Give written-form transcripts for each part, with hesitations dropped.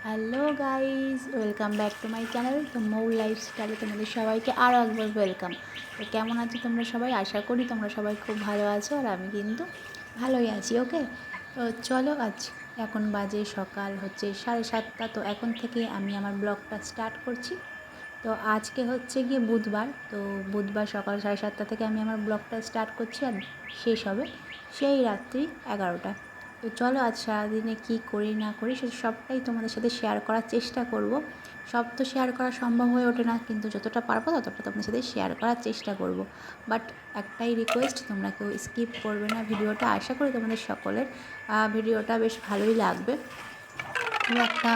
Hello guys, welcome back to my channel. তো মৌ লাইফস্টাইলে তোমাদের সবাইকে আরও একবার ওয়েলকাম। তো কেমন আছো তোমরা সবাই? আশা করি তোমরা সবাই খুব ভালো আছো, আর আমি কিন্তু ভালোই আছি। ওকে, তো চলো, আজ এখন বাজে সকাল হচ্ছে 7:30। তো এখন থেকে আমি আমার ব্লগটা স্টার্ট করছি। তো আজকে হচ্ছে গিয়ে বুধবার। তো বুধবার সকাল 7:30 থেকে আমি আমার ব্লগটা স্টার্ট করছি, আর শেষ হবে সেই রাত্রি 11টা। তো চলো, আজ সারাদিনে কী করি না করি সে সবটাই তোমাদের সাথে শেয়ার করার চেষ্টা করব। সব তো শেয়ার করা সম্ভব হয়ে ওঠে না, কিন্তু যতটা পারবো ততটা তোমাদের সাথে শেয়ার করার চেষ্টা করব। বাট একটাই রিকোয়েস্ট, তোমরা কেউ স্কিপ করবে না ভিডিওটা। আশা করি তোমাদের সকলের ভিডিওটা বেশ ভালোই লাগবে। খুব একটা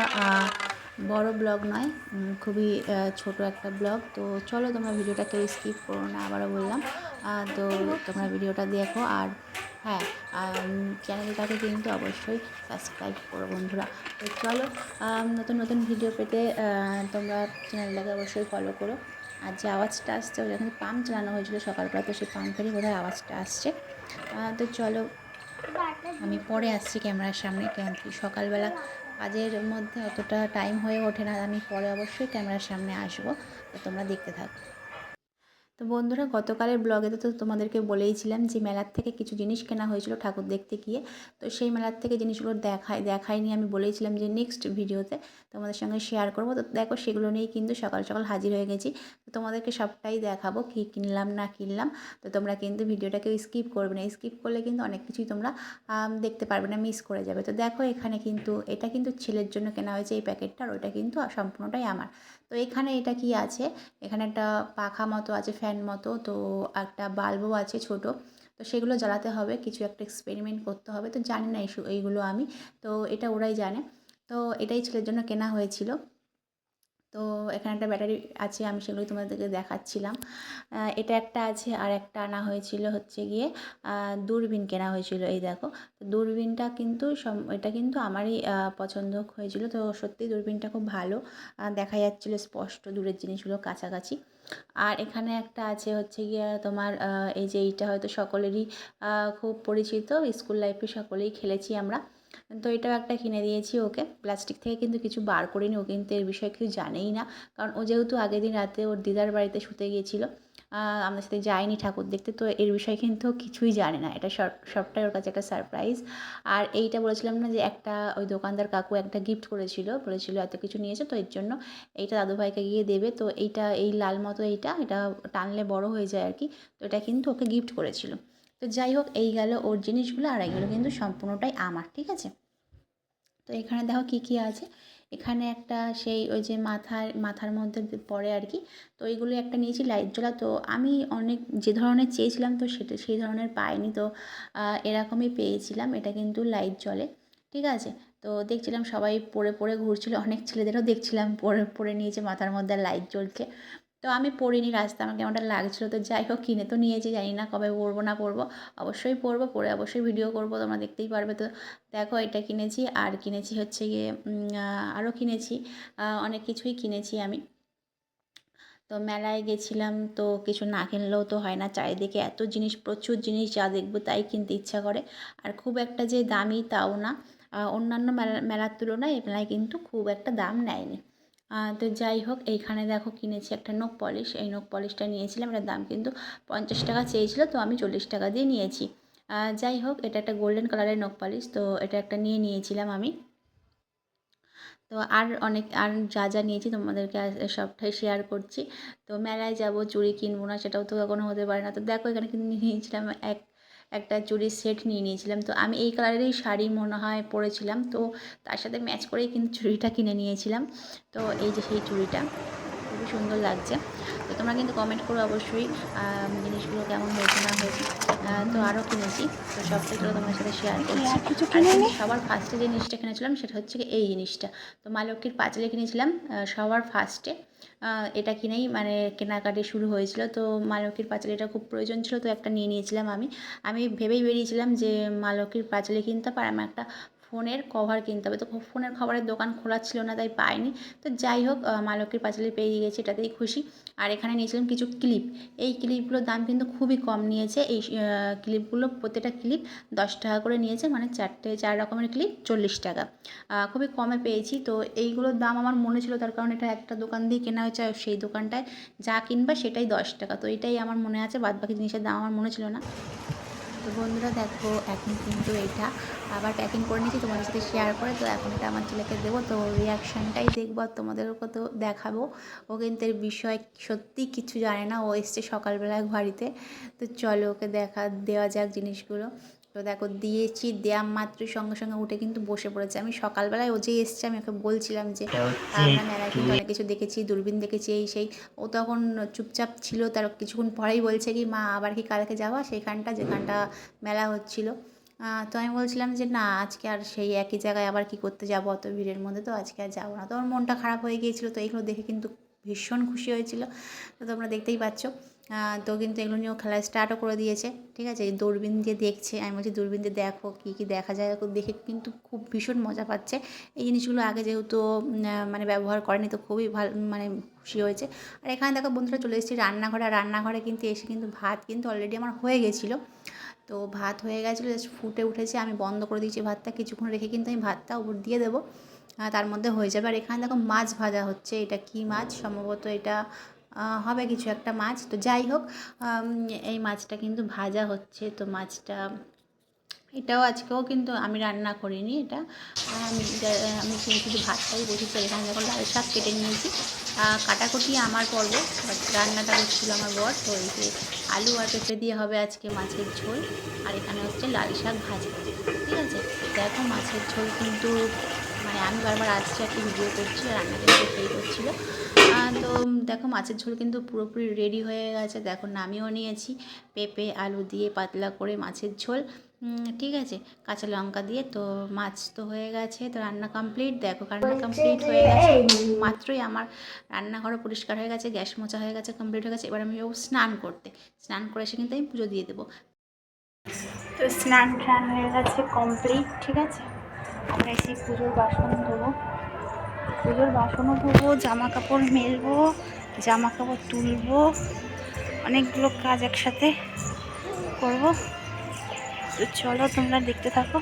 বড় ব্লগ নয়, খুবই ছোট একটা ব্লগ। তো চলো, তোমরা ভিডিওটা কেউ স্কিপ করো না, আবারও বললাম। তো তোমরা ভিডিওটা দেখো, আর হ্যাঁ, চ্যানেলটাকে কিন্তু অবশ্যই সাবস্ক্রাইব করো বন্ধুরা। তো চলো, নতুন নতুন ভিডিও পেতে তোমরা চ্যানেলটাকে অবশ্যই ফলো করো। আর যে আওয়াজটা আসছে, ওই যেখানে পাম্প চালানো হয়েছিল সকালবেলা, তো সেই পাম্পেরই বোধহয় আওয়াজটা আসছে। তো চলো, আমি পরে আসছি ক্যামেরার সামনে, কেন কি সকালবেলা কাজের মধ্যে অতটা টাইম হয়ে ওঠে না। আমি পরে অবশ্যই ক্যামেরার সামনে আসবো, তো তোমরা দেখতে থাকো। তো বন্ধুরা, গতকালের ব্লগে তো তোমাদেরকে বলেইছিলাম যে মেলার থেকে কিছু জিনিস কেনা হয়েছিল ঠাকুর দেখতে গিয়ে। তো সেই মেলার থেকে জিনিসগুলো দেখাইনি, আমি বলেইছিলাম যে নেক্সট ভিডিওতে তোমাদের সঙ্গে শেয়ার করবো। তো দেখো, সেগুলো নিয়েই কিন্তু সকাল সকাল হাজির হয়ে গেছি। তো তোমাদেরকে সবটাই দেখাবো, কী কিনলাম না কিনলাম। তো তোমরা কিন্তু ভিডিওটাকে স্কিপ করবে না, স্কিপ করলে কিন্তু অনেক কিছুই তোমরা দেখতে পারবে না, মিস করে যাবে। তো দেখো, এখানে কিন্তু এটা কিন্তু ছেলের জন্য কেনা হয়েছে এই প্যাকেটটা, আর ওইটা কিন্তু সম্পূর্ণটাই আমার। তো এখানে এটা কি আছে, এখানে একটা পাখা মতো আছে, ফ্যান মতো, তো একটা বাল্বও আছে ছোট। তো সেগুলো জ্বালাতে হবে, কিছু একটা এক্সপেরিমেন্ট করতে হবে। তো জানি না এইগুলো আমি, তো এটা ওরাই জানে। তো এটাই ছেলের জন্য কেনা হয়েছিল। তো এখানে একটা ব্যাটারি আছে, আমি সেগুলোই তোমাদেরকে দেখাচ্ছিলাম। এটা একটা আছে, আর একটা আনা হয়েছিল হচ্ছে গিয়ে দূরবীন কেনা হয়েছিল। এই দেখো, তো দূরবীনটা কিন্তু এটা কিন্তু আমারই পছন্দ হয়েছিল। তো সত্যি দূরবীনটা খুব ভালো, দেখা যাচ্ছিলো স্পষ্ট দূরের জিনিসগুলো কাছাকাছি। আর এখানে একটা আছে হচ্ছে গিয়ে তোমার এই যে এইটা হয়তো সকলেরই খুব পরিচিত, স্কুল লাইফে সকলেই খেলেছি আমরা। তো এটাও একটা কিনে দিয়েছি ওকে। প্লাস্টিক থেকে কিন্তু কিছু বার করিনি, ও কিন্তু এর বিষয়ে কিছু জানেই না। কারণ ও যেহেতু আগের দিন রাতে ওর দিদার বাড়িতে শুতে গিয়েছিলো, আমাদের সাথে যায়নি ঠাকুর দেখতে, তো এর বিষয়ে কিন্তু কিছুই জানে না। এটা সবটাই ওর কাছে একটা সারপ্রাইজ। আর এইটা বলেছিলাম না যে একটা ওই দোকানদার কাকু একটা গিফট করেছিল, বলেছিল এত কিছু নিয়েছে, তো এর জন্য এইটা দাদুভাইকে গিয়ে দেবে। তো এইটা এই লাল মতো এটা টানলে বড় হয়ে যায় আর কি। তো এটা কিন্তু ওকে গিফট করেছিল। তো যাই হোক, এই গেল ওর জিনিসগুলো, আর এইগুলো কিন্তু সম্পূর্ণটাই আমার, ঠিক আছে। তো এখানে দেখো কী কী আছে। এখানে একটা সেই ওই যে মাথার মধ্যে পড়ে আর কি। তো এইগুলো একটা নিয়েছি লাইট জ্বলা। তো আমি অনেক যে ধরনের চেয়েছিলাম, তো সেই ধরনের পাইনি। তো এরকমই পেয়েছিলাম, এটা কিন্তু লাইট জ্বলে, ঠিক আছে। তো দেখছিলাম সবাই পরে পরে ঘুরছিল, অনেক ছেলেদেরও দেখছিলাম পরে পরে নিয়েছে, মাথার মধ্যে লাইট জ্বলছে। তো আমি পরিনি, রাস্তা আমার কেমনটা লাগছিলো। তো যাই হোক, কিনে তো নিয়েছি, জানি না কবে পরবো না পরবো। অবশ্যই পরবো, পরে অবশ্যই ভিডিও করবো, তোমরা দেখতেই পারবে। তো দেখো, এটা কিনেছি, আর কিনেছি হচ্ছে গিয়ে আরও কিনেছি, অনেক কিছুই কিনেছি আমি। তো মেলায় গেছিলাম, তো কিছু না কিনলেও তো হয় না, চারিদিকে এত জিনিস, প্রচুর জিনিস, যা দেখবো তাই কিনতে ইচ্ছা করে। আর খুব একটা যে দামি তাও না, অন্যান্য মেলার তুলনায় এই মেলায় কিন্তু খুব একটা দাম নেয়নি। তো যাই হোক, এইখানে দেখো কিনেছি একটা নোক পলিশ। এই নোক পলিশটা নিয়েছিলাম, এটার দাম কিন্তু 50 টাকা চেয়েছিলো, তো আমি 40 টাকা দিয়ে নিয়েছি। যাই হোক, এটা একটা গোল্ডেন কালারের নোক পলিশ, তো এটা একটা নিয়েছিলাম আমি। তো আর যা যা নিয়েছি তোমাদেরকে সবটাই শেয়ার করছি। তো মেলায় যাব, চুড়ি কিনবো না সেটাও তো কখনো হতে পারে না। তো দেখো, এখানে কিন্তু নিয়েছিলাম একটা চুড়ির সেট নিয়েছিলাম। তো আমি এই কালারেরই শাড়ি মনে হয় পরেছিলাম, তো তার সাথে ম্যাচ করেই কিন্তু চুড়িটা কিনে নিয়েছিলাম। তো এই যে সেই চুড়িটা, খুবই সুন্দর লাগছে। তো তোমরা কিন্তু কমেন্ট করো অবশ্যই জিনিসগুলো কেমন হয়েছে না হয়েছে। তো আরও কিনেছি, তো সবটাই চলো তোমার সাথে শেয়ার করছি। আর কিন্তু সবার ফার্স্টে যে জিনিসটা কিনেছিলাম সেটা হচ্ছে এই জিনিসটা। তো মা লক্ষ্মীর পাঁচালী কিনেছিলাম সবার ফার্স্টে। এটা কিনেই মানে কেনাকাটি শুরু হয়েছিল। তো মা লক্ষ্মীর পাঁচালীটা খুব প্রয়োজন ছিল, তো একটা নিয়েছিলাম আমি। আমি ভেবেই বেরিয়েছিলাম যে মা লক্ষ্মীর পাঁচালী কিনতে পার, আমি একটা ফোনের কভার কিনতে হবে। তো ফোনের কভারের দোকান খোলা ছিল না, তাই পাইনি। তো যাই হোক, মা লক্ষ্মীর পাঁচালী পেয়ে গেছি, এটাতেই খুশি। আর এখানে নিয়েছিলাম কিছু ক্লিপ। এই ক্লিপগুলোর দাম কিন্তু খুবই কম নিয়েছে। এই ক্লিপগুলো প্রত্যেকটা ক্লিপ 10 টাকা করে নিয়েছে, মানে 4 রকমের ক্লিপ 40 টাকা। খুবই কমে পেয়েছি। তো এইগুলোর দাম আমার মনে ছিল, তার কারণ এটা একটা দোকান দিয়ে কেনা হয়েছে, আর সেই দোকানটায় যা কিনবা সেটাই 10 টাকা। তো এটাই আমার মনে আছে, বাদবাকি জিনিসের দাম আমার মনে ছিল না। তো বন্ধুরা দেখো, এখন কিন্তু এটা আবার প্যাকিং করে নিয়েছি তোমাদের সাথে শেয়ার করে। তো এখন এটা আমার ছেলেকে দেবো, তো রিয়াকশানটাই দেখবো আর তোমাদেরকে তো দেখাবো। ও কিন্তু এর বিষয়ে সত্যি কিছু জানে না, ও এসছে সকালবেলায় বাড়িতে। তো চলো ওকে দেওয়া যাক জিনিসগুলো। তো দেখো দিয়েছি, দেওয়া মাত্রই সঙ্গে সঙ্গে উঠে কিন্তু বসে পড়েছে। আমি সকালবেলায় ও যে এসছে আমি ওকে বলছিলাম যে আমরা মেলায় কিন্তু অনেক কিছু দেখেছি, দূরবীন দেখেছি, এই সেই। ও তখন চুপচাপ ছিল, তার কিছুক্ষণ পরেই বলছে কি মা আবার কি কালকে যাওয়া সেখানটা যেখানটা মেলা হচ্ছিলো। তো আমি বলছিলাম যে না, আজকে আর সেই একই জায়গায় আবার কি করতে যাবো অত ভিড়ের মধ্যে, তো আজকে আর যাবো না। তো আমার মনটা খারাপ হয়ে গিয়েছিলো, তো এইগুলো দেখে কিন্তু ভীষণ খুশি হয়েছিল। তো তোমরা দেখতেই পাচ্ছ। তো কিন্তু এগুলো নিয়েও খেলা স্টার্টও করে দিয়েছে। ঠিক আছে, দূরবীন দিয়ে দেখছে। আমি বলছি দূরবীন দিয়ে দেখো কী কী দেখা যায়, দেখে কিন্তু খুব ভীষণ মজা পাচ্ছে। এই জিনিসগুলো আগে যেহেতু মানে ব্যবহার করেনি, তো খুবই ভালো, মানে খুশি হয়েছে। আর এখানে দেখো বন্ধুরা চলে এসেছি রান্নাঘরে। আর রান্নাঘরে কিন্তু এসে কিন্তু ভাত কিন্তু অলরেডি আমার হয়ে গেছিলো। তো ভাত হয়ে গেছিলো, জাস্ট ফুটে উঠেছে, আমি বন্ধ করে দিয়েছি ভাতটা। কিছুক্ষণ রেখে কিন্তু আমি ভাতটা উপর দিয়ে দেবো, তার মধ্যে হয়ে যাবে। আর এখানে দেখো মাছ ভাজা হচ্ছে। এটা কি মাছ, সম্ভবত এটা হবে কিছু একটা মাছ। তো যাই হোক, এই মাছটা কিন্তু ভাজা হচ্ছে। তো মাছটা এটাও আজকেও কিন্তু আমি রান্না করিনি, এটা আমি শুধু ভাতটাই বসেছি। এখানে দেখো লাল শাক কেটে নিয়েছি, কাটাকুটি আমার পর্ব, বাট রান্নাটা করছিল আমার বর। তো এই যে আলু আর পেঁপে দিয়ে হবে আজকে মাছের ঝোল। আর এখানে হচ্ছে লাল শাক ভাজা। ঠিক আছে, দেখো মাছের ঝোল কিন্তু, মানে আমি বারবার আসছি একটা ভিডিও করছি, রান্না কিন্তু সেই করছিলো। তো দেখো মাছের ঝোল কিন্তু পুরোপুরি রেডি হয়ে গেছে। দেখো নামিয়েও নিয়েছি, পেঁপে আলু দিয়ে পাতলা করে মাছের ঝোল। ঠিক আছে, কাঁচা লঙ্কা দিয়ে। তো মাছ তো হয়ে গেছে, তো রান্না কমপ্লিট। দেখো রান্না কমপ্লিট হয়ে গেছে মাত্রই আমার রান্নাঘরও পরিষ্কার হয়ে গেছে, গ্যাস মোছা হয়ে গেছে, কমপ্লিট হয়ে গেছে। এবার আমি যাবো স্নান করতে। স্নান করে এসে কিন্তু আমি পুজো দিয়ে দেবো। তো স্নান টান হয়ে গেছে কমপ্লিট। ঠিক আছে, আমরা এসে পুজোর বাসন ধোবো, পুজোর বাসনও ধোবো, জামা কাপড় মেলবো, জামা কাপড় তুলবো, অনেকগুলো কাজ একসাথে করবো। তো চলো তোমরা দেখতে থাকো।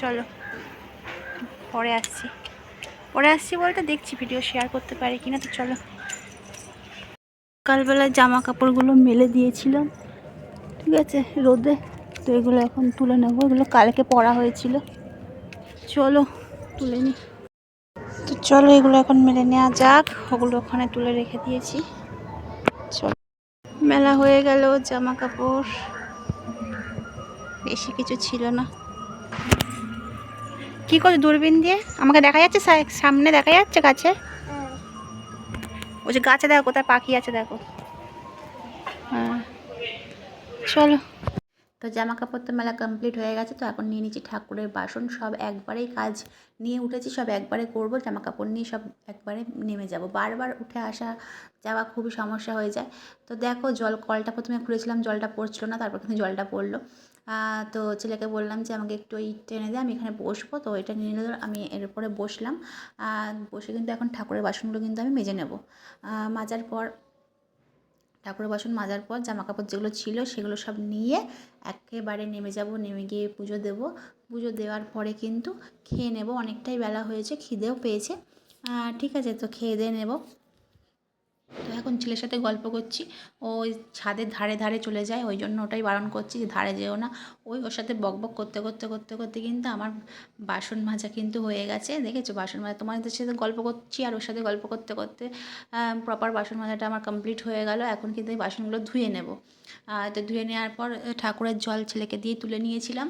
চলো পরে আসছি বলতে দেখছি ভিডিও শেয়ার করতে পারি কিনা। তো চলো, সকালবেলায় জামা কাপড়গুলো মেলে দিয়েছিলাম, ঠিক আছে, রোদে। তো এগুলো এখন তুলে নেবো, এগুলো কালকে পরা হয়েছিল। চলো তুলে নিই। তো চলো এগুলো এখন মেলে নেওয়া যাক, ওগুলো ওখানে তুলে রেখে দিয়েছি। চলো, মেলা হয়ে গেল জামা কাপড়, বেশি কিছু ছিল না। কি করছো দূরবীন দিয়ে? আমাকে দেখা যাচ্ছে, সামনে দেখা যাচ্ছে গাছে? ওই যে গাছে দেখো কোথায় পাখি আছে, দেখো। হ্যাঁ চলো। তো জামা কাপড় তো মেলা কমপ্লিট হয়ে গেছে। তো এখন নিয়ে নিচ্ছি ঠাকুরের বাসন, সব একবারেই কাজ নিয়ে উঠেছি, সব একবারে করবো। জামা কাপড় নিয়ে সব একবারে নেমে যাব, বারবার উঠে আসা যাওয়া খুবই সমস্যা হয়ে যায়। তো দেখো কলটা প্রথমে খুলেছিলাম, জলটা পড়ছিল না, তারপর কিন্তু জলটা পড়লো। তো ছেলেকে বললাম যে আমাকে একটু ওই টেনে দে, আমি এখানে বসবো। তো এটা নিয়ে নিল, আমি এর উপরে বসলাম। বসে কিন্তু এখন ঠাকুরের বাসনগুলো কিন্তু আমি মেজে নেব। মাজার পর, ঠাকুরের বাসন মাজার পর জামা কাপড় যেগুলো ছিল সেগুলো সব নিয়ে একেবারে নেমে যাব, নেমে গিয়ে পুজো দেব। পুজো দেওয়ার পরে কিন্তু খেয়ে নেব, অনেকটাই বেলা হয়েছে, খিদেও পেয়েছে। ঠিক আছে, তো খেয়ে দিয়ে নেব। তো এখন ছেলের সাথে গল্প করছি, ওই ছাদের ধারে ধারে চলে যায়, ওই জন্য ওটাই বারণ করছি যে ধারে যেও না। ওর সাথে বকবক করতে করতে করতে করতে কিন্তু আমার বাসন মাজা কিন্তু হয়ে গেছে। দেখেছো বাসন মাজা, তোমাদের সাথে গল্প করছি আর ওর সাথে গল্প করতে করতে প্রপার বাসন মাজাটা আমার কমপ্লিট হয়ে গেল। এখন কিন্তু এই বাসনগুলো ধুয়ে নেব। তো ধুয়ে নেওয়ার পর ঠাকুরের জল ছেলেকে দিয়ে তুলে নিয়েছিলাম,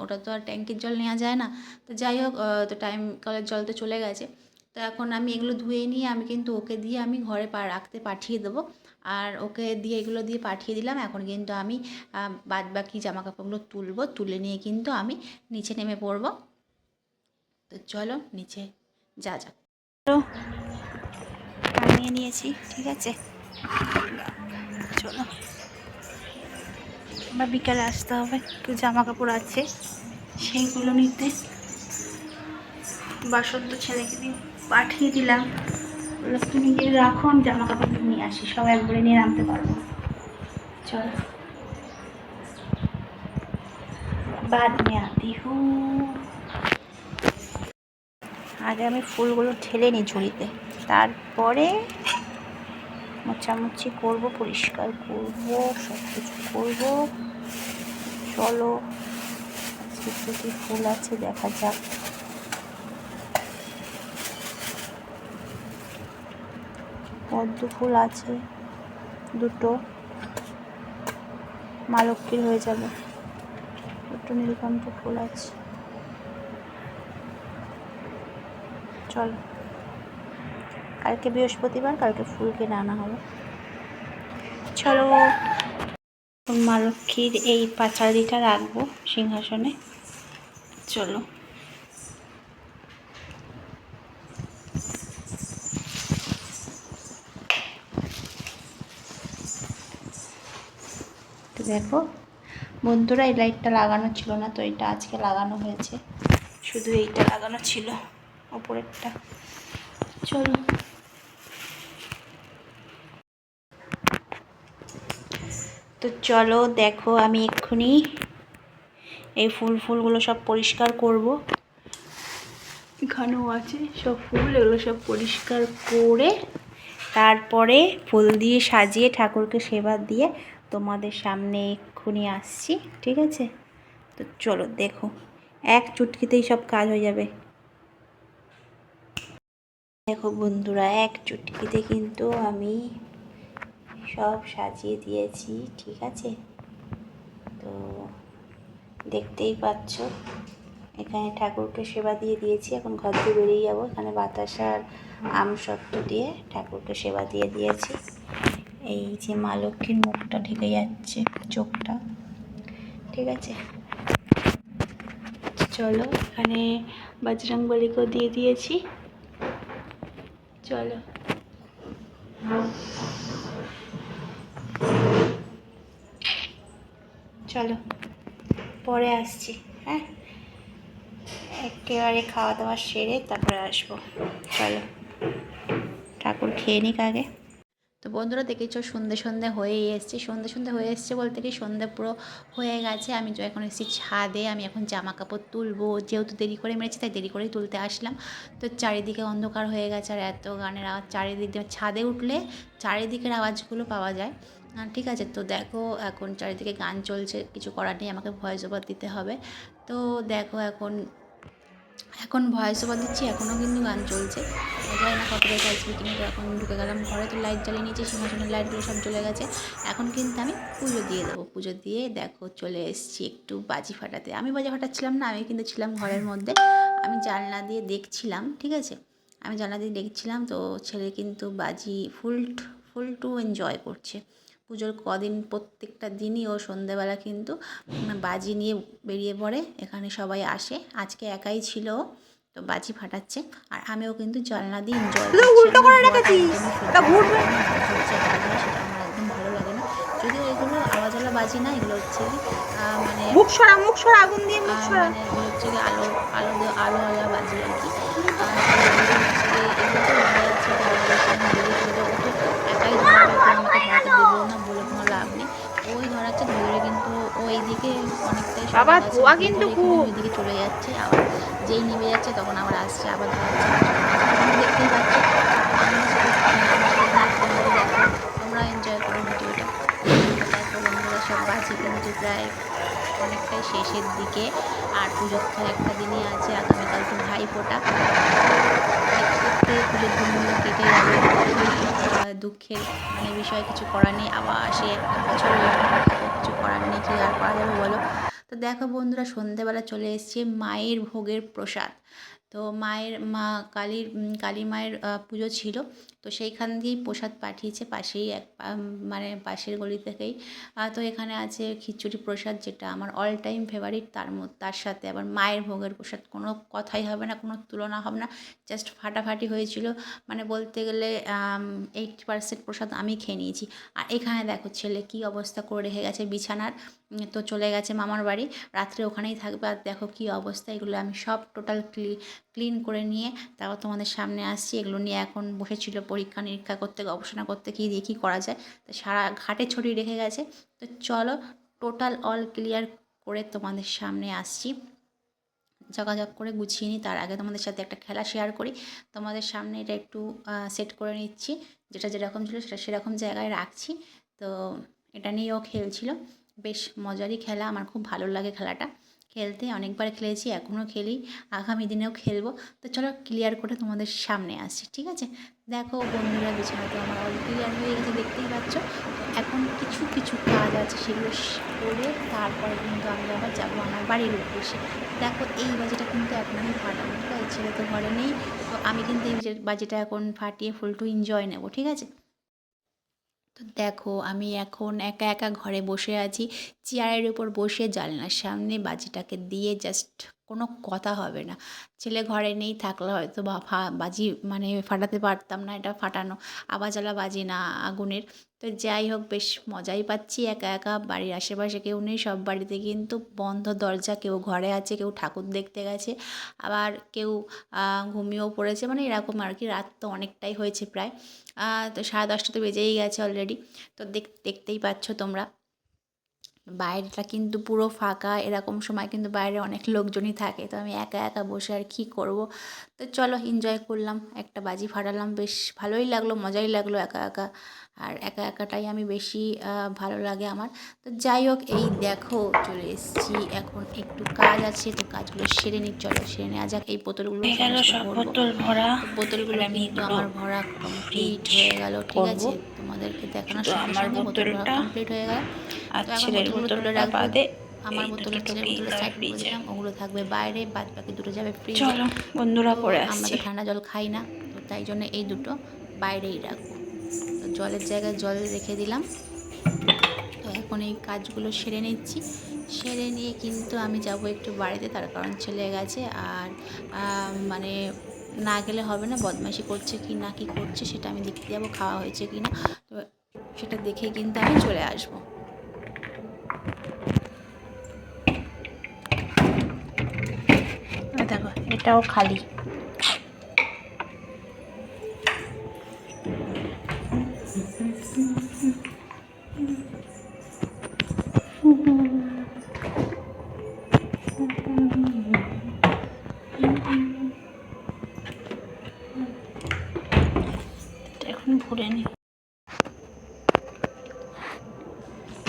ওটা তো আর ট্যাঙ্কির জল নেওয়া যায় না। তো যাই হোক, তো টাইম কলের জল তো চলে গেছে। তো এখন আমি এগুলো ধুয়ে নিয়ে আমি কিন্তু ওকে দিয়ে আমি ঘরে রাখতে পাঠিয়ে দেবো। আর ওকে দিয়ে এগুলো দিয়ে পাঠিয়ে দিলাম। এখন কিন্তু আমি বাদ বাকি জামা কাপড়গুলো তুলবো, তুলে নিয়ে কিন্তু আমি নিচে নেমে পড়বো। তো চলো নিচে যা যাক। তো নিয়ে নিয়েছি, ঠিক আছে, চলো। আমার বিকালে আসতে হবে, একটু জামা কাপড় আছে সেইগুলো নিতে। বাসন তো ছেলেকে দিয়ে পাঠিয়ে দিলাম, তুমি গিয়ে রাখো, আমি জামা কাপড় নিয়ে আসি, সব একবারে নিয়ে আনতে পারবো। চলো बाद में आती हूँ। আগে আমি ফুলগুলো ঢেলে নিই ঝুড়িতে, তারপরে মোছামুছি করব, পরিষ্কার করব, সব কিছু করবো। চলো আজকে কী কী ফুল আছে দেখা যাক। পদ্ম ফুল আছে দুটো, মা লক্ষ্মীর হয়ে যাবে। দুটো নীলকণ্ঠ ফুল আছে। চলো কালকে বৃহস্পতিবার, কালকে ফুল কিনে আনা হবে। চলো মা লক্ষ্মীর এই পাঁচালিটা রাখবো সিংহাসনে। চলো তো দেখো বন্ধুরা, এই লাইটটা লাগানো ছিল না, তো এটা আজকে লাগানো হয়েছে, শুধু এইটা লাগানো ছিল ওপরেরটা। চলো তো চলো দেখো, আমি এক্ষুনি এই ফুলগুলো সব পরিষ্কার করব। এখানেও আছে সব ফুল, এগুলো সব পরিষ্কার করে তারপরে ফুল দিয়ে সাজিয়ে ঠাকুরকে সেবা দিয়ে তোমাদের সামনে এক্ষুনি আসছি, ঠিক আছে? তো চলো দেখো, এক চুটকিতেই সব কাজ হয়ে যাবে। দেখো বন্ধুরা, এক চুটকিতে কিন্তু আমি সব সাজিয়ে দিয়েছি, ঠিক আছে? তো দেখতেই পাচ্ছ, এখানে ঠাকুরকে সেবা দিয়ে দিয়েছি। এখন ঘর দিয়ে বেরিয়ে যাবো। এখানে বাতাসা আর আমসত্ত্ব দিয়ে ঠাকুরকে সেবা দিয়ে দিয়েছি। এই যে মা লক্ষ্মীর মুখটা ঢেকে যাচ্ছে, চোখটা, ঠিক আছে? চলো এখানে বজরংবলীকেও দিয়ে দিয়েছি। চলো চলো পরে আসছি, হ্যাঁ? একেবারে খাওয়া দাওয়া সেরে তারপরে আসবো। চলো ঠাকুর খেয়ে নিক আগে। তো বন্ধুরা দেখেছো, সন্ধে হয়েই এসছে। সন্ধে হয়ে এসছে বলতে কি, সন্ধে পুরো হয়ে গেছে। আমি তো এখন এসেছি ছাদে, আমি এখন জামা কাপড় তুলবো। যেহেতু দেরি করে মেরেছি তাই দেরি করেই তুলতে আসলাম। তো চারিদিকে অন্ধকার হয়ে গেছে আর এত গানের আওয়াজ, চারিদিক দিয়ে ছাদে উঠলে চারিদিকের আওয়াজগুলো পাওয়া যায়, ঠিক আছে? তো দেখো এখন চারিদিকে গান চলছে, কিছু করার নেই, আমাকে ভয়েস ওভার দিতে হবে। তো দেখো এখন ভয়েস ওভার দিচ্ছি, এখনও কিন্তু গান চলছে। জানি না কপিরাইট আসবে কিনা। তো এখন ঢুকে গেলাম ঘরে, তো লাইট জ্বালিয়ে নিয়েছি, সিংহাসনের লাইটগুলো সব জ্বলে গেছে। এখন কিন্তু আমি পুজো দিয়ে দেবো। পুজো দিয়ে দেখো চলে এসেছি একটু বাজি ফাটাতে। আমি বাজি ফাটাচ্ছিলাম না, আমি কিন্তু ছিলাম ঘরের মধ্যে, আমি জানলা দিয়ে দেখছিলাম, ঠিক আছে? আমি জানলা দিয়ে দেখছিলাম। তো ছেলে কিন্তু বাজি ফুল টু এনজয় করছে। পুজোর কদিন প্রত্যেকটা দিনই ও সন্ধ্যেবেলা কিন্তু বাজি নিয়ে বেরিয়ে পড়ে, এখানে সবাই আসে। আজকে একাই ছিল, তো বাজি ফাটাচ্ছে আর আমিও কিন্তু জানলা দিয়ে এনজয় করছি। সেটা আমার একদম ভালো লাগে না, যদিও এগুলো আওয়াজওয়ালা বাজি না, এগুলো হচ্ছে মানে মুখ সরা আগুন দিয়ে মানে এগুলো হচ্ছে আলোওয়ালা বাজি আর কি। একাই ধরাবে, আমাকে ধরাতে দেবো না বলে কোনো লাভ নেই। ওই ধরাচ্ছে, ধরে কিন্তু ও এইদিকে অনেকটাই বাবা ধোয়া কিন্তু ওইদিকে চলে যাচ্ছে, আবার যেই নেমে যাচ্ছে তখন আবার আসছে, আবার ধরাচ্ছে। দেখতেই পাচ্ছ, তোমরা এনজয় করো ভিডিওটা। দেখো বন্ধুরা, সব বাজি কিন্তু প্রায় অনেকটাই শেষের দিকে, আর পুজোর তো একটা দিনই আছে, আগামীকাল তো ভাইফোঁটা। দেখতে পুজোর দিনগুলো কেটে যাবে, দুঃখের মানে বিষয়, কিছু করার নেই। আবার সে একটা বছর কিছু করার নেই, কি আর করা যাবে বলো? তো দেখো বন্ধুরা, সন্ধেবেলা চলে এসছে মায়ের ভোগের প্রসাদ। তো কালী মায়ের পুজো ছিল, তো সেইখান দিয়েই প্রসাদ পাঠিয়েছে, পাশেই মানে পাশের গলি থেকেই। তো এখানে আছে খিচুড়ি প্রসাদ, যেটা আমার অল টাইম ফেভারিট। তার সাথে আবার মায়ের ভোগের প্রসাদ, কোনো কথাই হবে না, কোনো তুলনা হবে না, জাস্ট ফাটাফাটি হয়েছিল। মানে বলতে গেলে 80% প্রসাদ আমি খেয়ে নিয়েছি। আর এখানে দেখো ছেলে কী অবস্থা করে রেখে গেছে বিছানার। তো চলে গেছে মামার বাড়ি, রাত্রে ওখানেই থাকবে। আর দেখো কী অবস্থা, এগুলো আমি সব টোটাল ক্লিন করে নিয়ে তারপর তোমাদের সামনে আসছি। এগুলো নিয়ে এখন বসেছিল পরীক্ষা নিরীক্ষা করতে, গবেষণা করতে, কী দিয়ে কী করা যায়। তো সারা ঘাটে ছড়িয়ে রেখে গেছে। তো চলো টোটাল অল ক্লিয়ার করে তোমাদের সামনে আসছি। ঝকাঝক করে গুছিয়ে নিই, তার আগে তোমাদের সাথে একটা খেলা শেয়ার করি। তোমাদের সামনে এটা একটু সেট করে নিচ্ছি, যেটা যেরকম ছিল সেটা সেরকম জায়গায় রাখছি। তো এটা নিয়েও খেলছিল, বেশ মজারই খেলা, আমার খুব ভালো লাগে খেলাটা খেলতে, অনেকবার খেলেছি, এখনও খেলি, আগামী দিনেও খেলবো। তো চলো ক্লিয়ার করে তোমাদের সামনে আসছি, ঠিক আছে। দেখো বন্ধুরা, বিছানা তো আমার অল ক্লিয়ার হয়ে গেছে, দেখতেই পাচ্ছ। তো এখন কিছু কিছু কাজ আছে, সেগুলো করে তারপরে কিন্তু আমি আবার যাবো আমার বাড়ির উদ্দেশ্যে। দেখো এই বাজিটা কিন্তু এখন আমি ফাটাবো, ঠিক আছে, ছেলে তো ঘরে নেই। তো আমি কিন্তু এই বাজিটা এখন ফাটিয়ে ফুল টু এনজয় নেবো, ঠিক আছে। তো দেখো আমি এখন একা একা ঘরে বসে আছি, চেয়ারের উপর বসে জানলার সামনে বাজিটাকে দিয়ে জাস্ট, কোনো কথা হবে না। ছেলে ঘরে নেই, থাকলে হয়তো বাজি মানে ফাটাতে পারতাম না, এটা ফাটানো আওয়াজওয়ালা বাজি না, আগুনের। তো যাই হোক, বেশ মজাই পাচ্ছি একা একা। বাড়ির আশেপাশে কেউ নেই, সব বাড়িতে কিন্তু বন্ধ দরজা, কেউ ঘরে আছে, কেউ ঠাকুর দেখতে গেছে, আবার কেউ ঘুমিয়েও পড়েছে, মানে এরকম আর কি। রাত তো অনেকটাই হয়েছে প্রায়, তো 10:30 তো বেজেই গেছে অলরেডি। তো দেখতেই পাচ্ছ তোমরা, বাইরেটা কিন্তু পুরো ফাঁকা, এরকম সময় কিন্তু বাইরে অনেক লোকজনই থাকে। তো আমি একা একা বসে আর কী করব। তো চলো এনজয় করলাম, একটা বাজি ফাটালাম, বেশ ভালোই লাগলো, মজাই লাগলো একা একা। আর একা একাটাই আমি বেশি ভালো লাগে আমার। তো যাই হোক, এই দেখো চলে এসেছি, এখন একটু কাজ আছে, তো কাজগুলো সেরে নিই, চলো সেরে নেওয়া যাক। এই বোতলগুলো সমস্ত ভরবো, তো বোতলগুলো কিন্তু আমার ভরা কমপ্লিট হয়ে গেল, ঠিক আছে। তোমাদেরকে দেখানোর সঙ্গে সঙ্গে বোতল ভরা কমপ্লিট হয়ে গেল। তো এখন বোতলগুলো তুলে রাখবো, আমার বোতল ছেলের বোতলের সাইড করে দিলাম, ওগুলো থাকবে বাইরে, বাদ বাকি দুটো যাবে ফ্রিজে। বন্ধুরা তো পরে আমরা আসছি। তো ঠান্ডা জল খাই না, তো তাই জন্য এই দুটো বাইরেই রাখবো। তো জলের জায়গায় জল রেখে দিলাম। তো এখন এই কাজগুলো সেরে নিচ্ছি, সেরে নিয়ে কিন্তু আমি যাব একটু বাড়িতে, তার কারণ ছেলে গেছে। আর মানে না গেলে হবে না, বদমাইশি করছে কি না কি করছে সেটা আমি দেখতে যাবো, খাওয়া হয়েছে কি না, তো সেটা দেখে কিন্তু আমি চলে আসবো। দেখো এটাও খালি। এখন ভরে নি,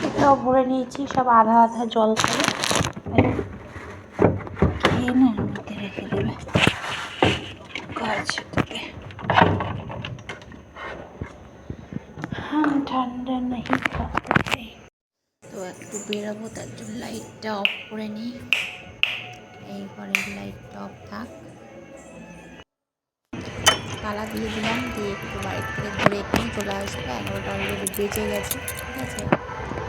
এটাও ভরে নিয়েছি, সব আধা আধা জল খাবে, খেয়ে না মধ্যে রেখে দেবে কাজ থেকে। ঠান্ডা নেই খাতে। তো একটু বেরোবো, তার জন্য লাইটটা অফ করে নিই, এই ঘরের লাইটটা অফ থাক, তালা দিয়ে দিলাম, দিয়ে একটু বাড়ির থেকে ঘুরে এক্ষুনি চলে আসবো। 11টা অলরেডি বেজে গেছে, ঠিক আছে।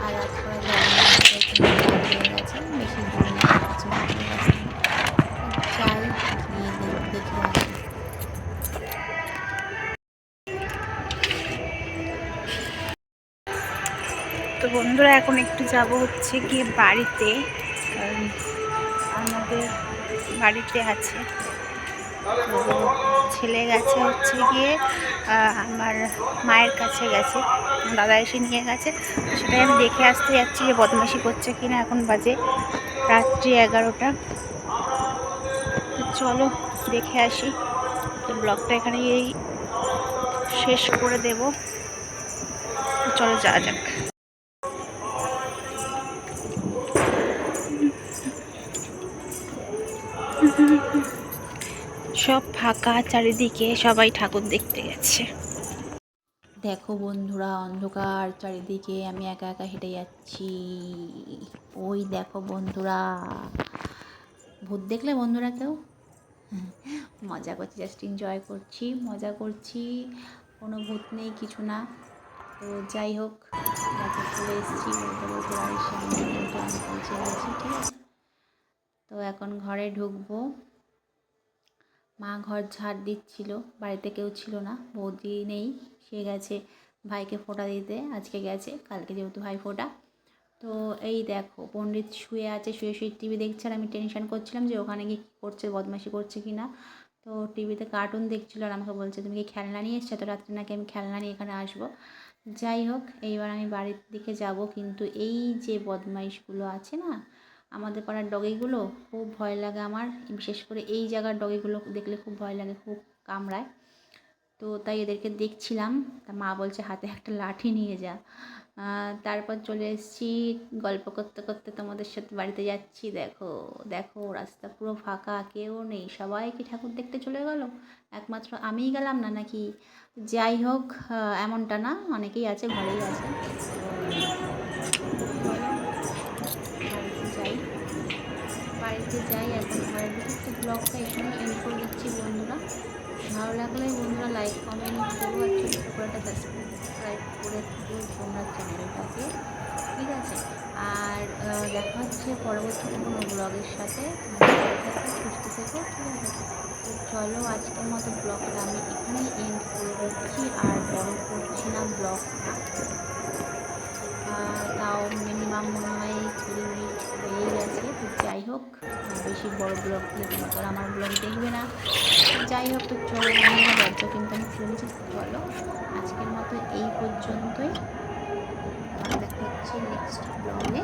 আর রাত করা যাবে না, কিন্তু রাত হয়ে গেছে, বেশি দূর নেই, 5 মিনিটের রাস্তা। যাই গিয়ে দেখে আসি। তো বন্ধুরা এখন একটু যাব হচ্ছে গিয়ে বাড়িতে, কারণ আমাদের বাড়িতে আছে। তো ছেলে গেছে হচ্ছে গিয়ে আমার মায়ের কাছে গেছে, দাদা এসে নিয়ে গেছে, সেটাই আমি দেখে আসতে যাচ্ছি যে বদমাইশি করছে কিনা। এখন বাজে রাত্রি 11টা। তো চলো দেখে আসি। তো ব্লগটা এখানে এই শেষ করে দেব। তো চলো যাওয়া যাক। সব ফাঁকা চারিদিকে, সবাই ঠাকুর দেখতে গেছে। দেখো বন্ধুরা, অন্ধকার চারিদিকে, আমি একা একা হেঁটে যাচ্ছি। ওই দেখো বন্ধুরা, ভূত দেখলে বন্ধুরা কেউ? মজা করছি, জাস্ট এনজয় করছি, মজা করছি, কোনো ভূত নেই কিছু না। তো যাই হোক, দেখো চলে এসেছি বলতে বলতে বাড়ির সামনে, কিন্তু আমি পৌঁছে গেছি, ঠিক আছে। তো এখন ঘরে ঢুকবো। মা ঘর ঝাড় দিচ্ছিল, বাড়িতে কেউ ছিল না, বৌদি নেই, সে গেছে ভাইকে ফোঁটা দিতে, আজকে গেছে, কালকে যেহেতু ভাই ফোঁটা। তো এই দেখো পণ্ডিত শুয়ে আছে, শুয়ে শুয়ে টিভি দেখছে, আর আমি টেনশন করছিলাম যে ওখানে গিয়ে কী করছে, বদমাইশি করছে কি না। তো টিভিতে কার্টুন দেখছিলো, আর আমাকে বলছে তুমি কি খেলনা নিয়ে এসছো, তো রাত্রে নাকি আমি খেলনা নিয়ে এখানে আসবো। যাই হোক, এইবার আমি বাড়ির দিকে যাব, কিন্তু এই যে বদমাইশগুলো আছে না, আমাদের পাড়ার ডগিগুলো, খুব ভয় লাগে আমার, বিশেষ করে এই জায়গার ডগিগুলো দেখলে খুব ভয় লাগে, খুব কামড়ায়। তো তাই এদেরকে দেখছিলাম, তা মা বলছে হাতে একটা লাঠি নিয়ে যা। তারপর চলে এসেছি, গল্প করতে করতে তোমাদের সাথে বাড়িতে যাচ্ছি। দেখো দেখো রাস্তা পুরো ফাঁকা, কেউ নেই, সবাই কি ঠাকুর দেখতে চলে গেল, একমাত্র আমিই গেলাম না নাকি। যাই হোক, এমনটা না, অনেকেই আছে, ঘরেই আছে। বাড়িতে যাই এখন, ঘরের ভিতর তো ব্লগটা এখানে এন্ড করে দিচ্ছি বন্ধুরা। ভালো লাগলে বন্ধুরা লাইক কমেন্ট করো, আর ছোটো করে একটা সাবস্ক্রাইব করে দিও তোমরা চ্যানেলটাকে, ঠিক আছে। আর দেখা হচ্ছে পরবর্তী কোনো ব্লগের সাথে, সুস্থ থেকো, ঠিক আছে। তো চলো আজকের মতো ব্লগটা আমি এখানেই এন্ড করে দিচ্ছি, আর বড় করছি না ব্লগটা। তাও মিনিমাম মনে হয় 20 মিনিট হয়েই গেছে। তো যাই হোক, বেশি বড় ব্লগ দিলে তোমরা তো আমার ব্লগ দেখবে না। যাই হোক, তো চলো বন্ধুরা, দরজা কিন্তু আমি খুলেছি। চলো আজকের মতো এই পর্যন্তই, দেখা হচ্ছে নেক্সট ব্লগে।